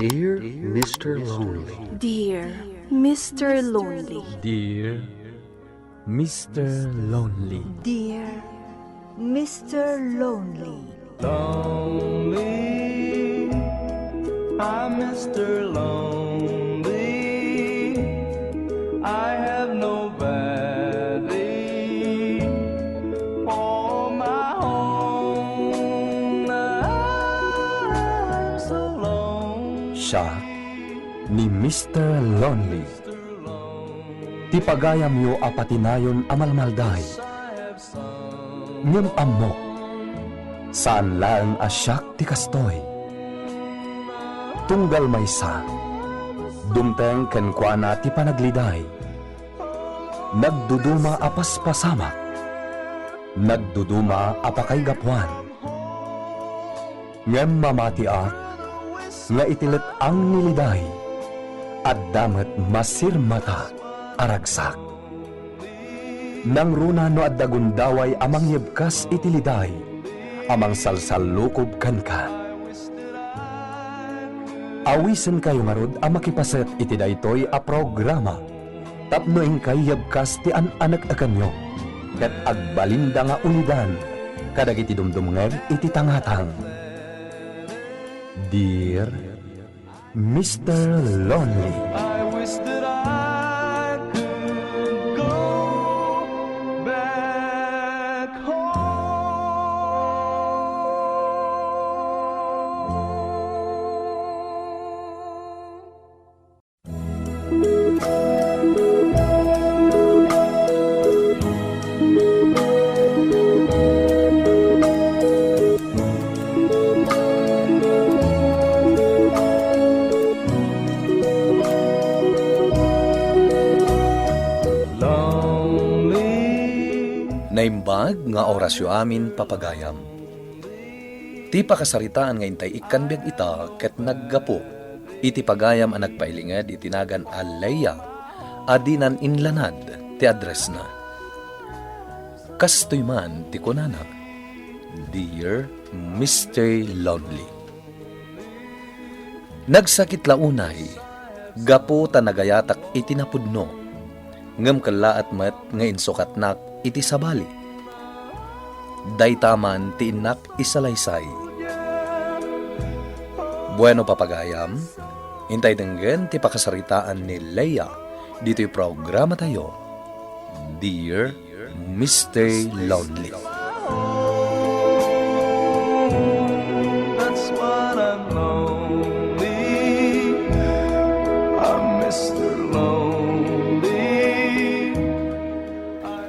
Dear Mr. Lonely. Dear Mr. Lonely. Dear Mr. Lonely. Dear Mr. Lonely. Lonely, I'm Mr. Lonely. I have nobody for my home. I'm so lonely. Siya ni Mr. Lonely. Ti pagayam yo apatinayon amalmalday. Ngem amok. Saan lang asyak ti kastoy. Tunggal maysa. Dumteng kenkwana ti panagliday. Nagduduma apas pasamak. Nagduduma apakay gapwan. Ngem mamatiak. Nga itilit ang niliday. At damet masirmata aragsak. Nang runa no at dagundaway amang yebkas itiliday. Amang salsalukob kan ka. Awisen kayo marod ang makipaset iti daytoy a programa. Tapnoing kayabkas ti an-anak akanyo. Ket agbalinda nga ulidan. Kadagiti dumdumngeg iti tangatang. Dear Mr. Lonely. I wish that I could go back home. Naimbag nga orasyo amin papagayam. Ti pakasaritaan nga intay ikanbeg ita ket naggapo. Iti pagayam ang nagpailingad itinagan Leia adinan inlanad ti address na. Kastoy man ti kunana. Dear Mr. Lonely. Nagsakit launay. Gapo ta nagayatak itinapudno. Ngem kalaat met nga insukat nak iti sabali. Daytaman ti inak isalaysay. Bueno papagayam, hintay denggen ti pakasaritaan ni Leia dito'y programa tayo. Dear Mr. Lonely. That's what I'm lonely. I'm Mr. Lonely.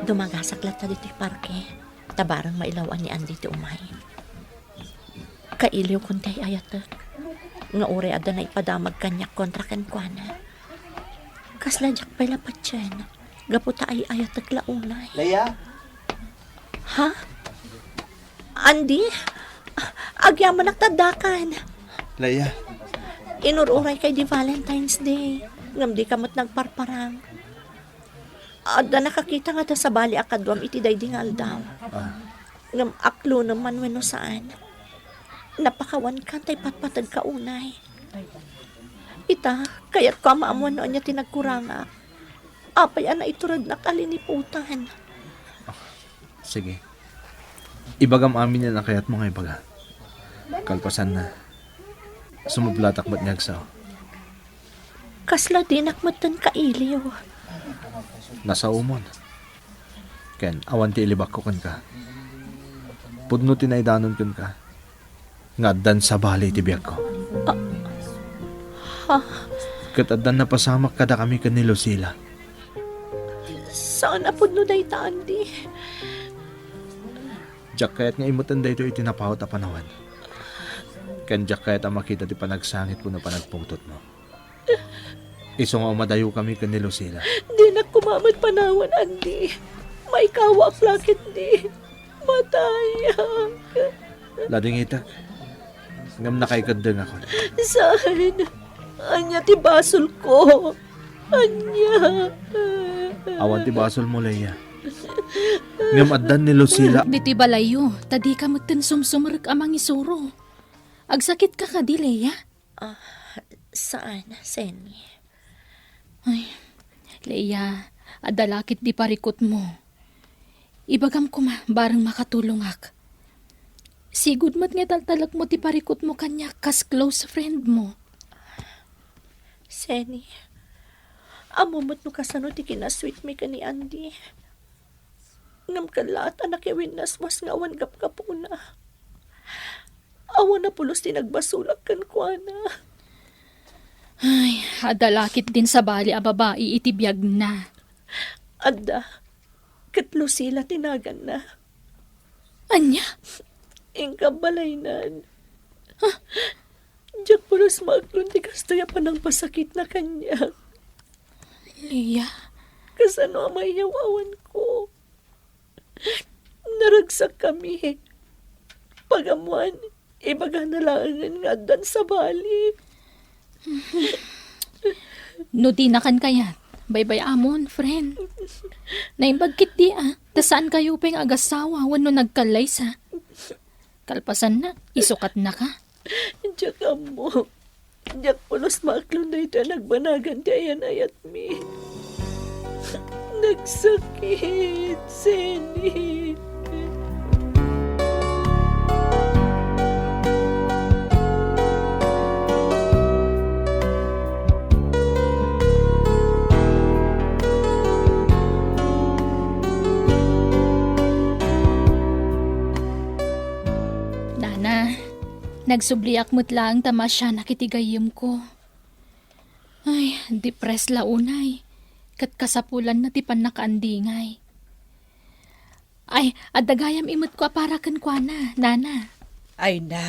Dumagasaklat ta dito'y parke. Tabarang mailawan ni Andy ti umay. Kailiw kuntay ayatek. Nga ure ada na ipadamag kanyak kontra kenkwana. Kasladyak pa'y lapat yan. Gaputa ay ayatek launay. Leia? Ha? Andy? Agyaman nagtadakan. Leia? Inururay kay di Valentine's Day. Ngam di kamot nagparparang. Ada nakakita nga ta sa bali akadwam iti day dingal daw. Ngam aklo naman weno saan. Napakawan ka tay patpatag kaunay. Ita, kaya't ko amaamuan noon niya tinagkuranga. Apay ana iturad na kaliniputan. Sige. Ibagam amin yan ang kayat mo nga ibaga. Kalpasan na. Sumublatak ba't niyagsaw? Kasla din akmatan kailiw. Nasa umon. Ken, awan ti ilibak ko kan ka. Pudno tinaydanon kan ka. Ngaddan sa bali ti biyak ko. Kataddan na pasamak kada kami kan ni Lucila. Saan apod no day ta, Andy? Diyak kayat nga imutan da ito itinapahot a panawan. Ken diyak kayat ang makita ti panagsangit ko na panagpungtot mo. Iso nga umadayo kami kan ni Lucila. Di na kumamad panawan, Andy. May kawak lakit di. Matayak. Lading itak. Ngam nakaikadeng ako. Saan? Anya ti basol ko. Anya. Awan ti basol mo, Leia. Ngam addan ni Lucila. Diti balayo, tadi ka magtansumsumarag amang isuro. Agsakit ka ka di, Leia? Saan, Seni? Leia, adalakit di parikot mo. Ibagam ko barang makatulong ak. Sigud mat nga taltalak mo ti parikot mo kanya kas close friend mo. Seni, amumot no kasano ti kinasweet mi ka ni Andy. Ngam kalat anak yawin naswas nga awan gap-kapuna. Awan na pulos ti nagbasulak kan kuana. Ay, adalakit din sa bali a babae itibiyag na. Adda, katlo sila tinagan na. Anya? Ingka balaynan. Diyak pulos maaklon ti kastoya pa ng pasakit na kanya. Leia, Kasano ang mayawawan ko. Naragsak kami. Pagamuan, ibaga na lang nga dan sa bali. no di na kan kayat. Bye-bye amon, friend. Naimbagkit di tasaan kayo peng agasawa wano nagkalay sa. Kalpasan na, isukat na ka. Diyak mo. Diyak pulos maaklon na ito nagbanagan di ayan ayat mi. Nagsakit, Seni. Nana, nagsubliak mo't lang tamasya nakitigayim ko. Ay, depress la unay. Kat kasapulan na tipan nakaandingay. Ay, adagayam imot ko aparakan kwa na, Nana. Ay na,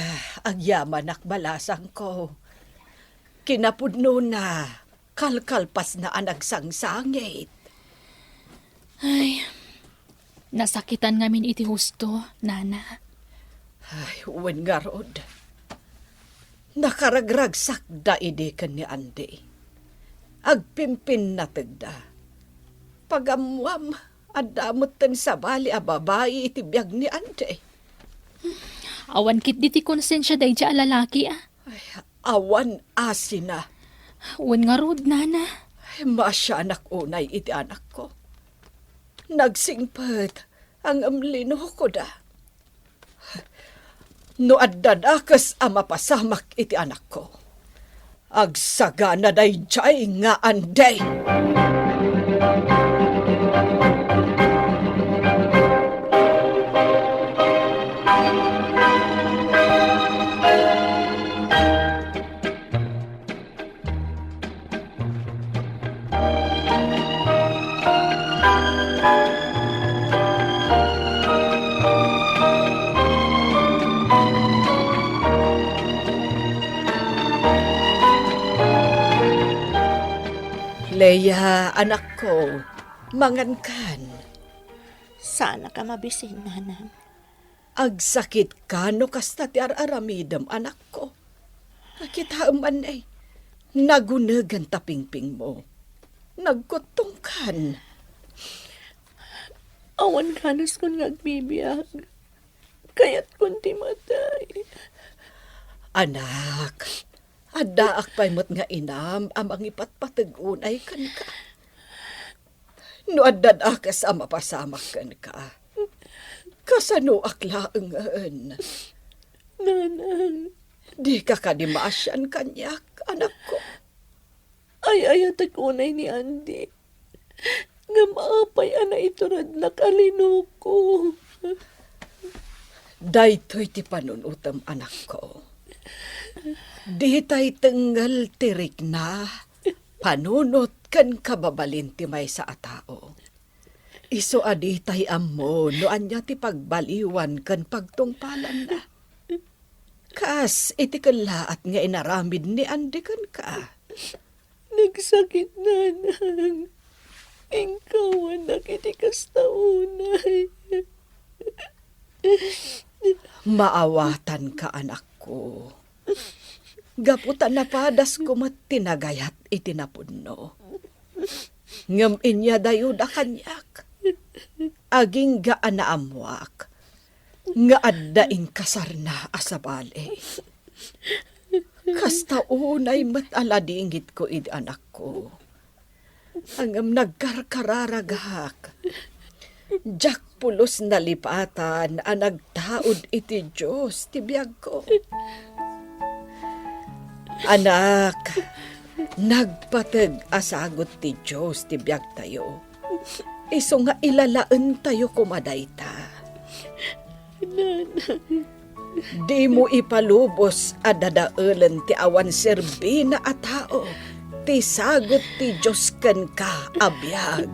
agyaman balasang ko. Kinapudno na, kalkalpas na anagsangsangit. Ay, nasakitan ngamin iti husto, Nana. Ay, uwan nga rod. Nakaragragsak da idekan ni Andy. Agpimpin na tagda. Pagamuam, adamot tan sa bali a babae itibiyag ni Andy. Awan kit diti konsensya day dya lalaki Ay, awan asina. Awan nga rod, Nana. Ay, masya anak unay iti anak ko. Nagsingpet ang amlino ko da. No addadakas a mapasamak iti anak ko. Agsaga na day jay nga Anday. Leia, anak ko, mangankan. Sana ka mabisin, Nana. Agsakit ka no kasta ti araramidam, anak ko. Nakita man ay nagunagan tapingping mo. Nagkutong kan. Awan kanas kon ngagbibiyag. Kaya't kunti matay. Anak, adaak pa'y mo't nga inam amang ipatpatagunay kan ka. No adadakas ang mapasamak kan ka. Kasano aklaangan. Nanang, Di ka kadimasyan kanyak, anak ko. ay ayat akunay ni Andy. Nga maapay ana ito rad nakalino ko. Daytoy ti panunutam, anak ko. Di tay tenggal tirik na, panunot kan kababalin ti may sa atao. Iso adi tay ammo, no anya ti pagbaliwan kan pagtungpalan na. Kas, iti kalaat nga inaramid ni Andy kan ka. Nagsakit, Nanang. Ingkawan na kitikas taunay. Maawatan ka, anak ko. Gaputan na padas ko matinagayat itinapudno. Ngam inya dayuda kanyak. Aging gaan na amwak. Nga addaing kasarna asabali. Kasta unay mataladingit ko anak ko. Hangam nagkarkararagahak. Jak pulos nalipatan ang nagtaod iti Diyos ti biyag ko. Anak, nagpatag asagot ti Diyos ti biyag tayo. Iso nga ilalaan tayo kumadayta. Di mo ipalubos a dadaulan ti awan serbina a tao. Ti sagot ti Diyos ken ka abiyag.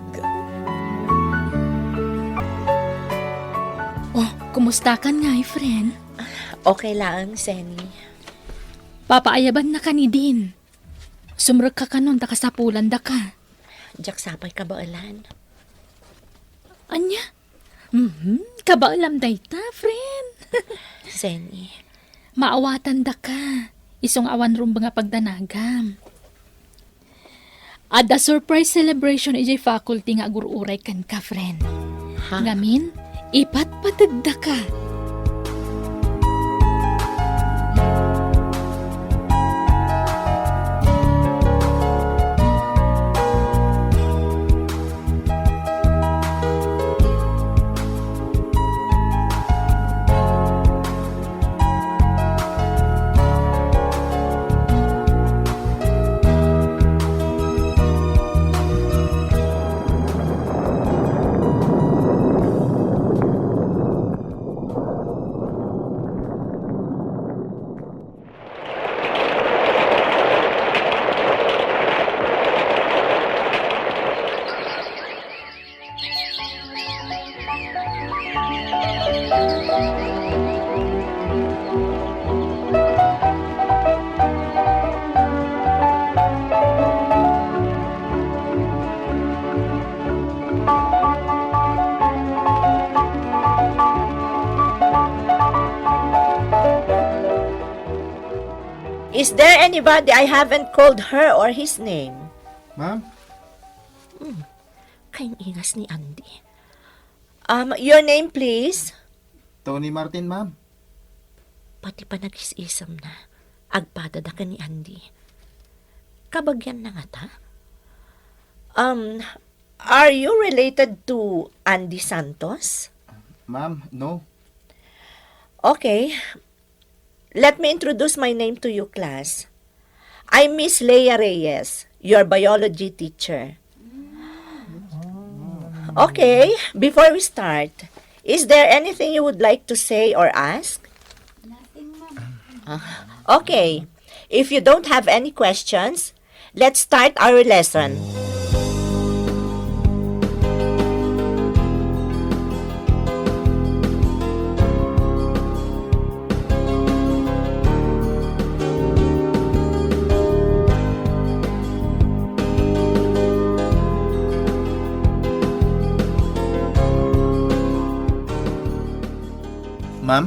Oh, kumusta ka nga, friend? Okay lang, Senny. Papaayaban na ka ni Din. Sumrag ka kanon, takasapulan da ka. Jak sapay ka baalan. Anya? Kabaalam day ta, friend. Senny, Maawatan da ka. Isong awan rum nga pagdanagam. Ada surprise celebration ijay faculty nga agururay kan ka, friend. ha? Ngamin, ipatpatagda ka. Is there anybody I haven't called her or his name? Ma'am? Kaing ingas ni Andy. Your name, please? Tony Martin, ma'am. Pati pa nag-isisam na. Agpadada ka ni Andy. Kabagyan na nga ta? Are you related to Andy Santos? Ma'am, no. Okay. Let me introduce my name to you, class. I'm Miss Leia Reyes, your biology teacher. Okay, before we start, is there anything you would like to say or ask? Nothing, ma'am. Okay, if you don't have any questions, let's start our lesson. Ma'am,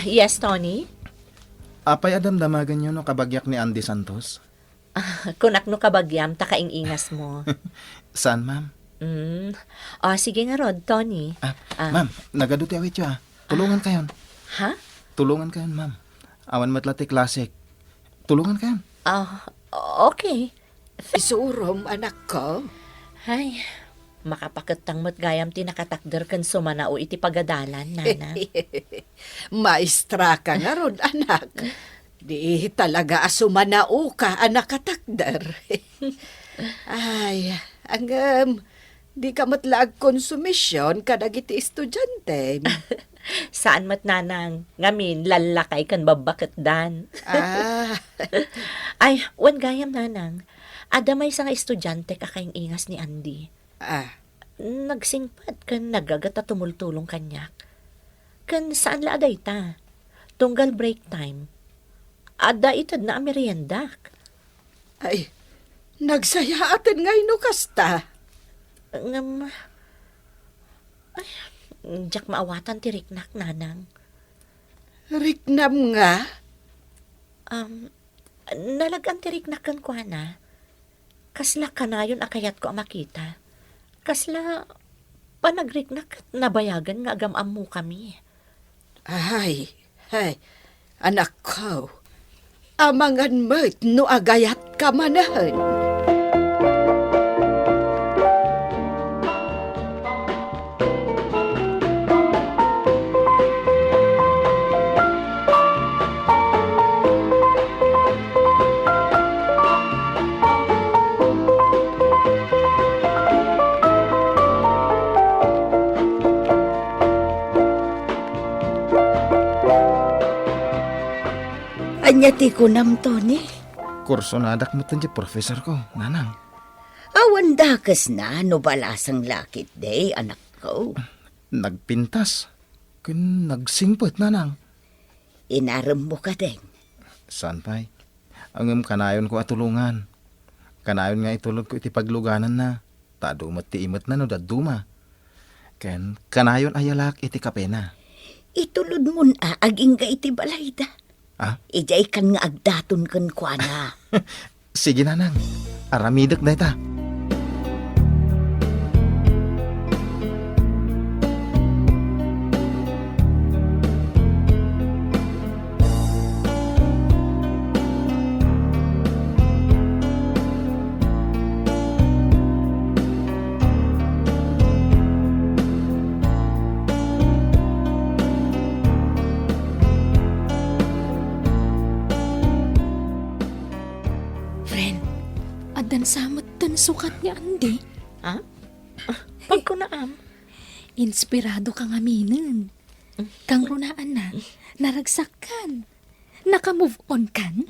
Yes, Tony? apay adam damagan nyo no kabagyak ni Andy Santos? Kunak no kabagyam, takaing ingas mo. Saan, ma'am? Sige nga Rod, Tony. Ma'am, nagaduti awit yun Tulungan kayon. Ha? Tulungan kayon, ma'am. Awan matlati classic. Tulungan kayon. Okay. Isurom anak ko. Ay, makapaketang mo't gayam tinakatakder kan sumanao iti pagadalan, nana. Maestra ka nga ron, anak. Di talaga asumanao ka, anak katakder. Ay, di ka matlaag konsumisyon kadag iti estudyante. Saan mat nanang, ngamin, lalakay kan babakit dan. Ay, wan gayam nanang, adamay sa nga estudyante kakaing ingas ni Andy. Nagsingpad kan nagagat at tumultulong kanyak. Kan saan la aday ta? Tunggal break time. Ada itad na meriendak. Ay, nagsaya atin ngay no kasta. Ay, jak maawatan ti riknak, nanang. Riknam nga? Nalagan ti riknak kan kwa na. Kasla kanayon akayat ko makita. Kasla panagriknak nabayagan nga agamam mo kami. Ay, anak ko. Amangan met no agayat ka manahan. Anyati ko nam, Tony. Kurso na adak mo tanti professor ko, nanang. Awan dakas na, no balasang lakit day, anak ko. Nagpintas. Kun nagsingpot, nanang. Inaram mo ka din. Saan pa'y? Ang kanayon ko atulungan. Kanayon nga itulog ko iti pagluganan na. Tadumat ti imat na no daduma. Ken kanayon ayalak iti kapena. Itulod mo na, aging ga iti balayda. Ah? Ijay kan nga agdaton kan kwa na. Sige nanang. Aramidak na ita. Adan samot tan sukat ni Andy. Ha? Pag ko naam. Inspirado kang aminin. Kang runaan na, naragsak kan. Naka-move on kan?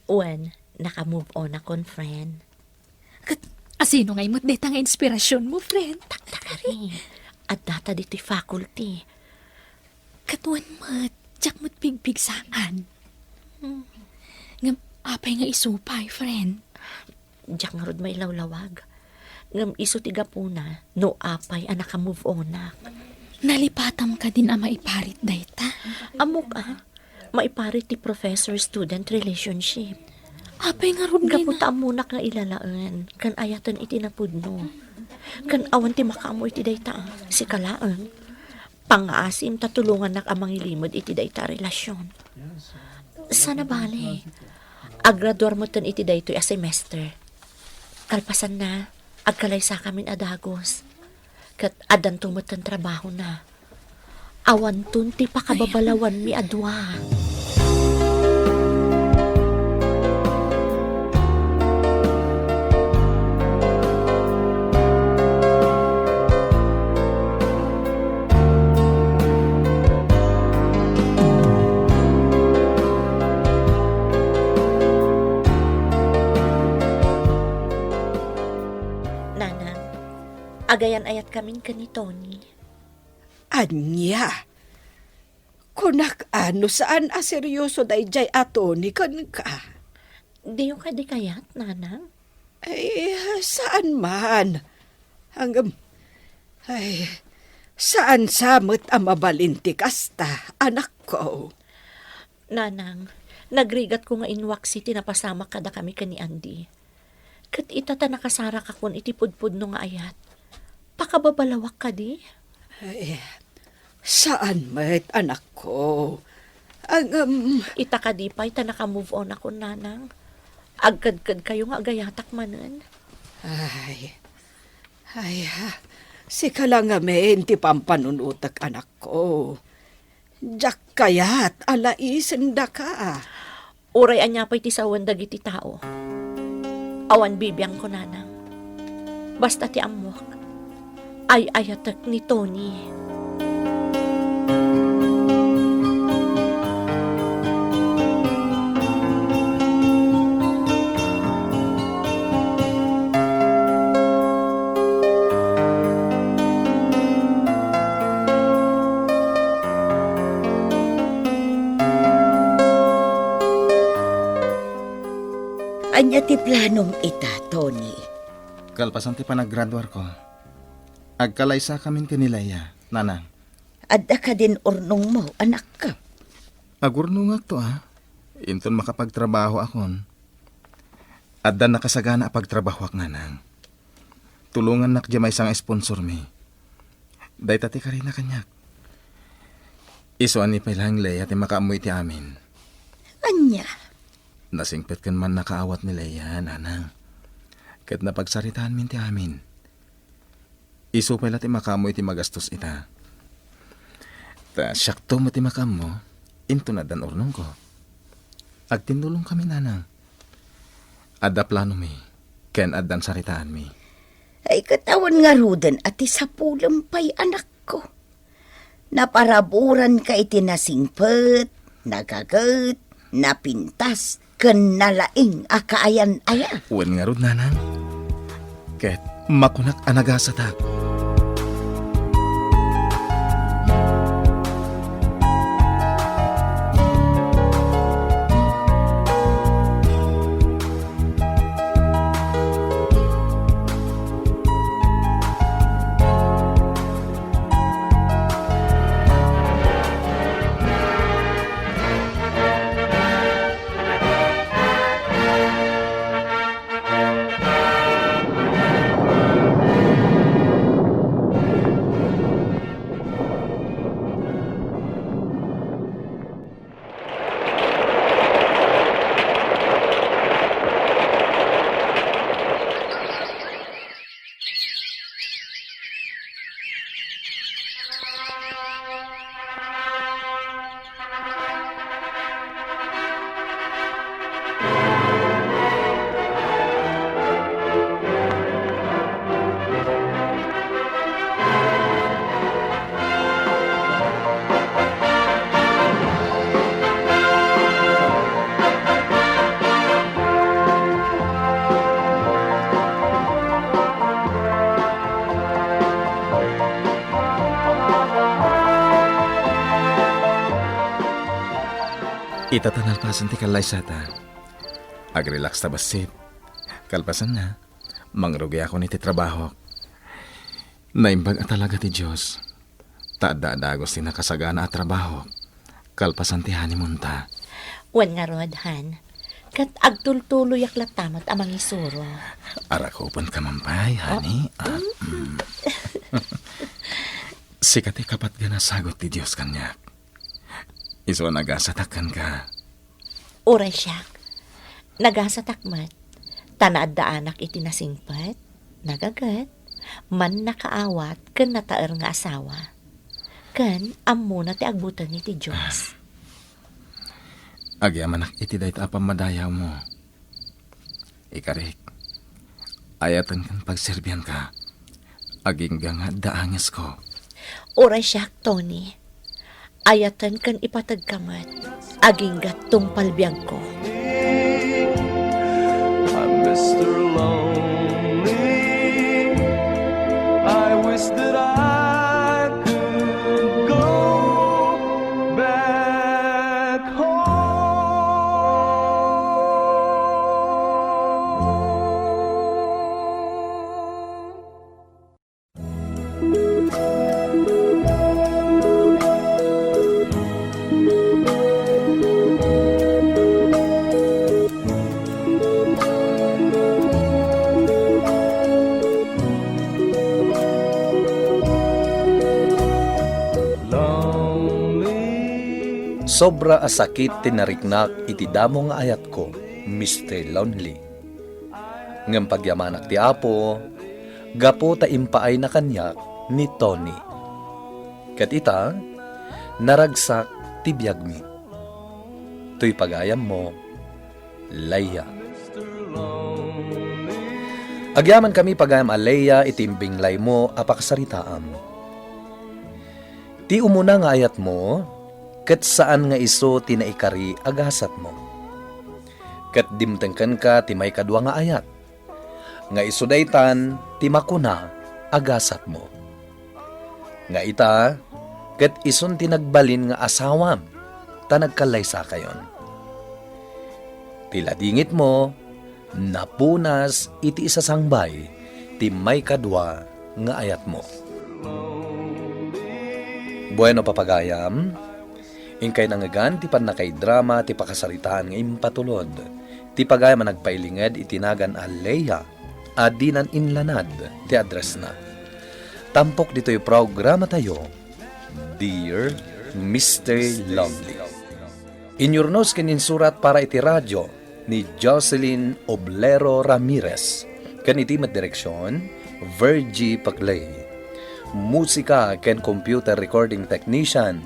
Wen, naka-move on akon, friend. Asino ngay mo't deta nga inspirasyon mo, friend? Takari. At data dito faculty. Katuan mo't, tsak mo't pigpigsaan. Ngam, apay nga isupay, friend. Diyak nga rod may lawlawag. Ngam iso tiga po na, no apay ang naka-move on na. Nalipatam ka din ang maiparit dayta. Amok maiparit ti professor-student relationship. Apay nga rod Gaputa muna nga ilalaan, kan ayatan iti napudno. Kan awan ti makamo iti dayta, si kalaan. Pang-asim tatulungan nak amang ilimod iti dayta relasyon. Sana bale, agrador mo tan iti dayto a semester. Kalpasan na, agkalay sa kamin adagos. Kat adan tumutan trabaho na. Awan tun ti pakababalawan mi adwa. Agayan ayat kaming kani Tony. Anya? Kunak ano saan seryoso day jay Tony kan ka? Di yung kadi kayat, nanang? Ay, saan man? Hanggang, saan samot ang mabalinti kasta, anak ko? Nanang, nagrigat ko nga inwak city na pasama kada kami kani Andy. Kat itata nakasara ka kun itipudpud no nga ayat. Pakababalawak ka di? Ay, saan met anak ko? Ita ka di pa, ita naka-move on ako, nanang. Agkad-kad kayo nga agayatak manan. Si kalangamen ti pampanunutak anak ko. Diyak kayat, alaisen da ka. Uray anya pa iti sawan dagiti tao. Awan bibiyang ko, nanang. Basta ti amwak. Ay ayatak ni Tony. Anya ti planong ita, Tony? Kalpasan ti panaggraduar ko. Agkalay sa kamin kanilaya, nanang. Adda ka din urnong mo, anak ka. Agurnungak to Inton makapagtrabaho akon. Adda nakasagana pagtrabaho ak nanang. Tulungan nak di may isang sponsor mi. Day tati ka rin na kanyak. Isuan ni pailang lay at makaamoy ti amin. Anya? Nasingpet kan man nakaawat nila yan, anang. Kat napagsaritaan min ti amin. Isupay lati makamo iti magastos ita. Ta syakto mo ti makamo, into na dan urnong ko. Agtindulong kami, nanang. Adda plano mi, ken addan saritaan mi. Ay katawan nga rudan at isapulam pa'y anak ko. Naparaburan ka iti nasingpet, nagagat, napintas, ken nalaing akaayan-aya. Uwan nga rod, nanang. Ket makunak anagasata. Itatanalpasan ti kalay sata. Agrelax ta basit. Kalpasan na, mangrugi ako ni ti trabaho. Naimbag at talaga ti Diyos. Taada-adagos ti nakasagana at trabaho. Kalpasan ti honeymoon ta. Wan nga rod, Han. Kat agtultuloy aklatamot amang isuro. Arakopan ka mampay, honey. Sikat kapat gana sagot ti Diyos kanyak. Iso nagasatakan ka. Uray siyak. Nagasatakmat. Tanaad da anak iti nasingpat. Nagagat. Man nakaawat ken nataer nga asawa. Ken ammo na ti agbutan ni ti Diyos. Agyaman iti dayta apam madayaw mo. Ikarik. Ayatan kan pagserbihan ka. Aging nga daanges ko. Uray siyak, Tony. Ayatan kan ipatagkamat. Aging gatong palbiyag ko. I'm Mr. Lonely. I wish that I could go back Sobra asakit tinariknak iti damo nga ayat ko, Mr. Lonely. Ngem pagyamanak ti Apo, gapo ta impaay na kanyak ni Tony. Kat ita, naragsak ti biyag mi. Tuy pagayam mo, Leia. Agyaman kami pagayam a Leia itimbing lay mo apakasaritaam. Ti umuna nga ayat mo, ket saan nga iso tinaikari agasat mo. Ket dimtengken ka ti may kadwa nga ayat. Nga iso daytan ti makuna agasat mo. Nga ita, ket ison tinagbalin nga asawam, ta nagkalaysa kayon. Tila dingit mo, napunas iti isasangbay, ti may kadwa nga ayat mo. Bueno papagayam, ingkay nangagan ti panakay drama ti pakasaritaan nga impatulod. Ti pagayam nagpailinged itinagan a Leia, adinan inlanad ti address na. Tampok dito'y programa tayo, Dear Mr. Lonely. In your notes kininsurat para iti radyo, ni Jocelyn Oblero Ramirez. Ken iti met direksyon, Virgie Paclay. Musika ken computer recording technician,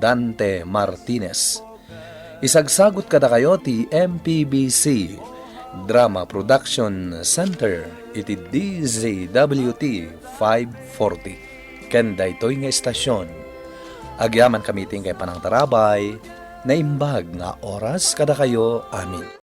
Dante Martinez. Isagsagot kada kayo ti MPBC Drama Production Center iti DZWT 540. Ken daytoy nga estasyon. Agyaman kami ting kay panang tarabay, na imbag nga oras kada kayo amin.